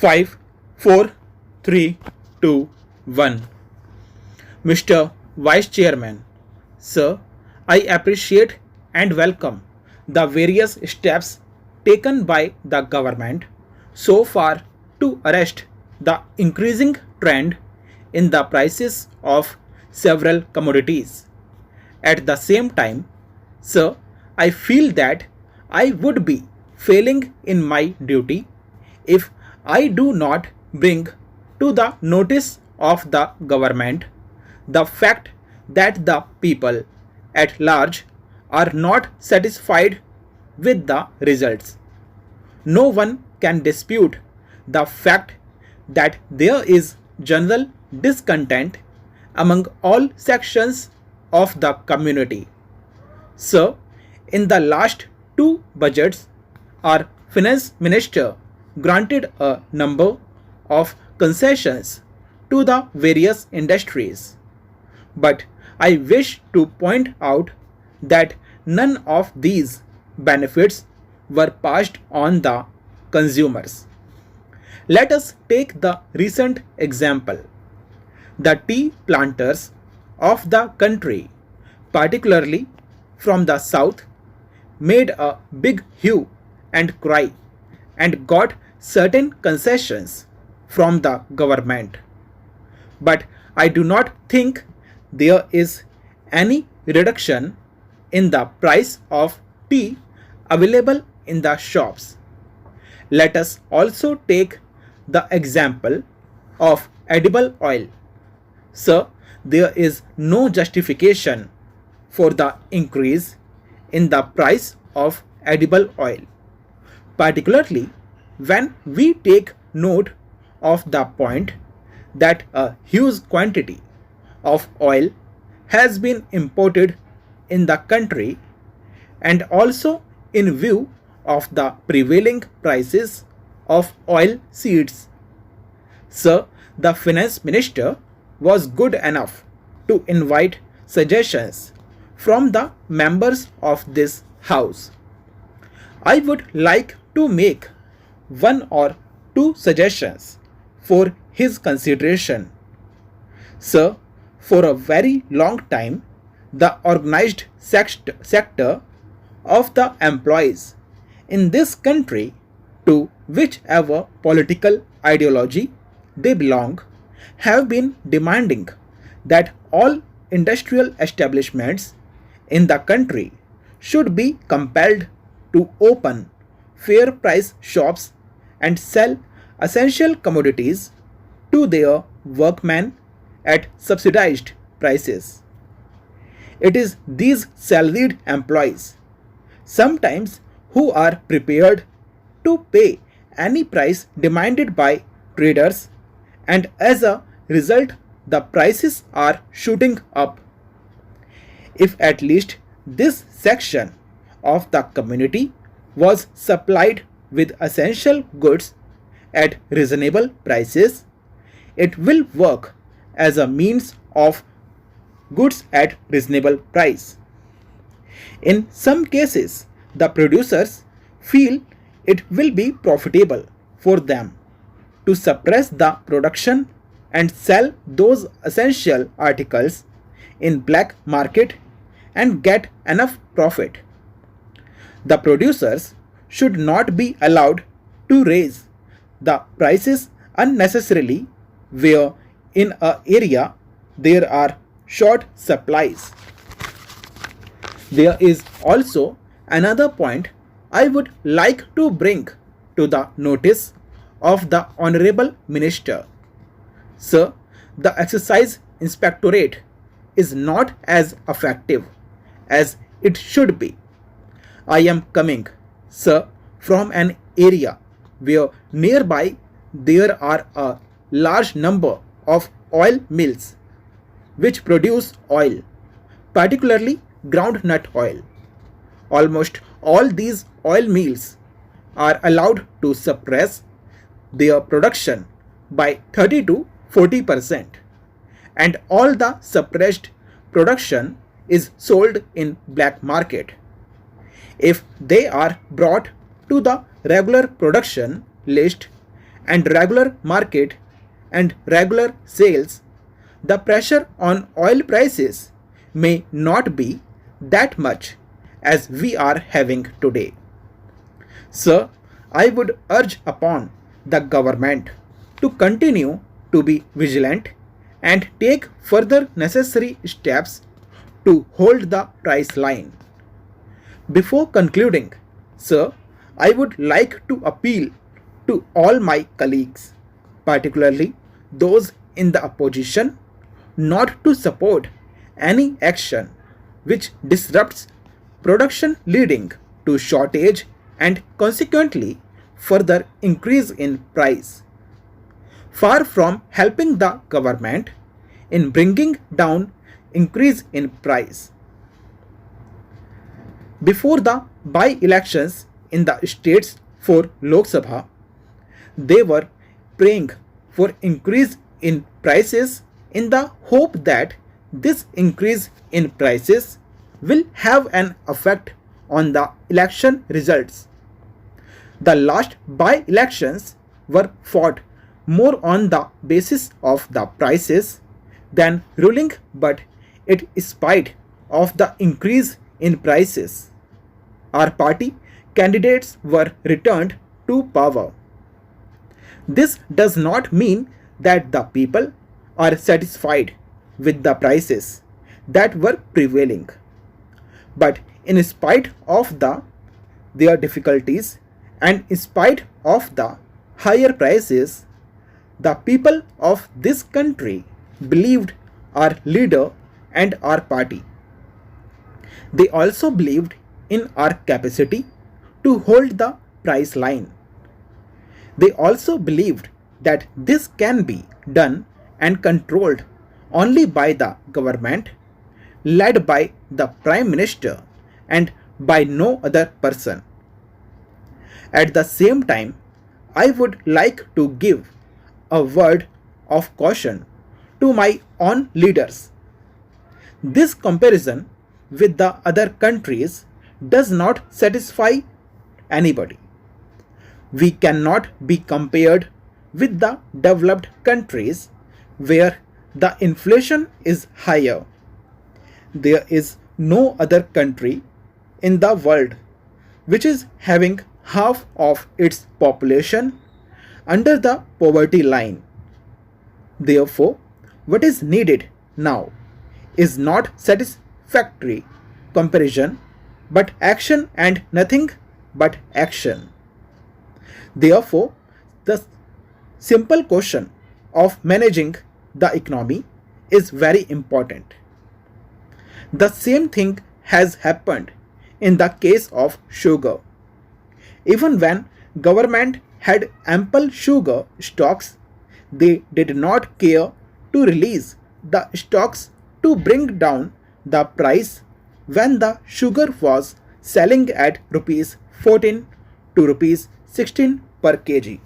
5, 4, 3, 2, 1. Mr. Vice Chairman, Sir, I appreciate and welcome the various steps taken by the government so far to arrest the increasing trend in the prices of several commodities. At the same time, sir, I feel that I would be failing in my duty if I do not bring to the notice of the government the fact that the people at large are not satisfied with the results. No one can dispute the fact that there is general discontent among all sections of the community. So, in the last two budgets, our finance minister granted a number of concessions to the various industries. But I wish to point out that none of these benefits were passed on the consumers. Let us take the recent example. The tea planters of the country, particularly from the south, made a big hue and cry and got certain concessions from the government. But I do not think there is any reduction in the price of tea available in the shops. Let us also take the example of edible oil. Sir, there is no justification for the increase in the price of edible oil, particularly when we take note of the point that a huge quantity of oil has been imported in the country, and also in view of the prevailing prices of oil seeds. Sir, the finance minister was good enough to invite suggestions from the members of this house. I would like to make one or two suggestions for his consideration. Sir, for a very long time, the organized sector of the employees in this country, to whichever political ideology they belong, have been demanding that all industrial establishments in the country should be compelled to open fair price shops and sell essential commodities to their workmen at subsidized prices. It is these salaried employees, sometimes who are prepared to pay any price demanded by traders, and as a result, the prices are shooting up. If at least this section of the community was supplied with essential goods at reasonable prices, it will work as a means of goods at reasonable price. In some cases, the producers feel it will be profitable for them to suppress the production and sell those essential articles in black market and get enough profit. The producers should not be allowed to raise the prices unnecessarily where in an area there are short supplies. There is also another point I would like to bring to the notice of the Honorable Minister. Sir, the Excise Inspectorate is not as effective as it should be. I am coming, sir, from an area where nearby there are a large number of oil mills which produce oil, particularly groundnut oil. Almost all these oil mills are allowed to suppress their production by 30 to 40%, and all the suppressed production is sold in black market. If they are brought to the regular production list and regular market and regular sales, the pressure on oil prices may not be that much as we are having today. Sir, I would urge upon the government to continue to be vigilant and take further necessary steps to hold the price line. Before concluding, sir, I would like to appeal to all my colleagues, particularly those in the opposition, not to support any action which disrupts production leading to shortage and consequently further increase in price. Far from helping the government in bringing down increase in price. Before the by-elections in the states for Lok Sabha, they were praying for increase in prices in the hope that this increase in prices will have an effect on the election results. The last by-elections were fought more on the basis of the prices than ruling, but in spite of the increase in prices, our party candidates were returned to power. This does not mean that the people are satisfied with the prices that were prevailing, but in spite of their difficulties and in spite of the higher prices, the people of this country believed our leader and our party. They also believed in our capacity to hold the price line. They also believed that this can be done and controlled only by the government, led by the Prime Minister and by no other person. At the same time, I would like to give a word of caution to my own leaders. This comparison with the other countries does not satisfy anybody. We cannot be compared with the developed countries where the inflation is higher. There is no other country in the world which is having half of its population under the poverty line. Therefore, what is needed now is not satisfactory comparison but action, and nothing but action. Therefore, the simple question of managing the economy is very important. The same thing has happened in the case of sugar. Even when government had ample sugar stocks, they did not care to release the stocks to bring down the price when the sugar was selling at rupees 14 to rupees 16 per kg.